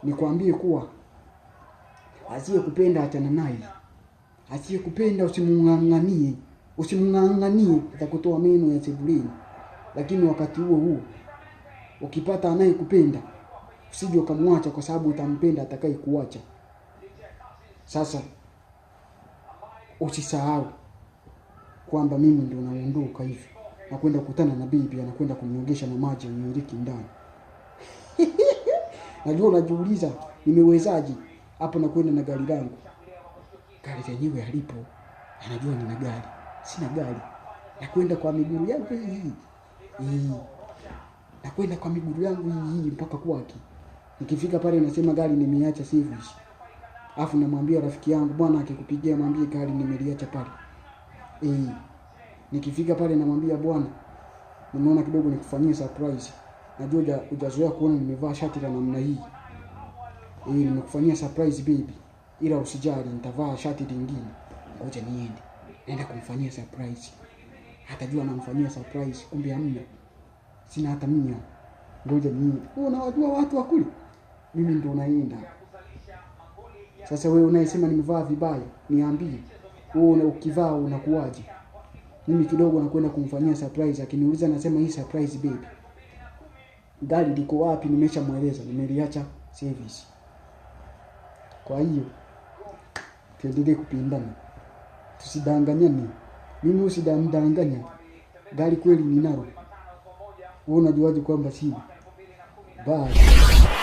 nikwambie kuwa asiyekupenda achana naye. Asiyekupenda usimng'ang'anie. Usimng'ang'anie, atakutoa meno ya sebuleni. Lakini wakati huo huo ukipata anayekupenda, usije ukamwacha kwa sababu utampenda atakaye kuacha. Sasa usisahau kwamba mimi ndio naondoka hivi. Na kwenda kukutana na bibi, anakwenda kumnyogesha na maji yamwiliki ndani. Najua unajiuliza nimewezaje? Hapo nakwenda na gari langu. Gari lenyewe halipo. Anajua nina gari. Sina gari. Nakwenda kwa miguu yangu hii. Nakwenda kwa miguu yangu hii mpaka kwake. Nikifika pale nasema gari nimeacha service. Alafu namwambia rafiki yangu, bwana akikupigia mwambie gari nimeliacha pale. Nikifika pale namwambia bwana, nimeona kidogo nikufanyie surprise. Najua hujazoea kuona nimevaa shati la namna hii. Nimekufanyia surprise baby. Ila usijali, nitavaa shati lingine. Ngoja niende. Naenda kumfanyia surprise. Hatajua namfanyia surprise, kumbe hamna. Sina hata mia. Ngoja niende. Unawajua watu wa kule? Mimi ndo naenda. Sasa wewe unayesema nimevaa vibaya, niambie. Wewe ukivaa unakuaje? Mimi kidogo nakwenda kumfanyia surprise, akiniuliza nasema hii surprise baby. Gari liko wapi? Nimeshamueleza, nimeliacha service. Kwa hiyo tuendelee kupendana. Tusidanganyane. Mimi usidanganya. Gari kweli ninalo. Wewe unajuaje kwamba sina? Bye.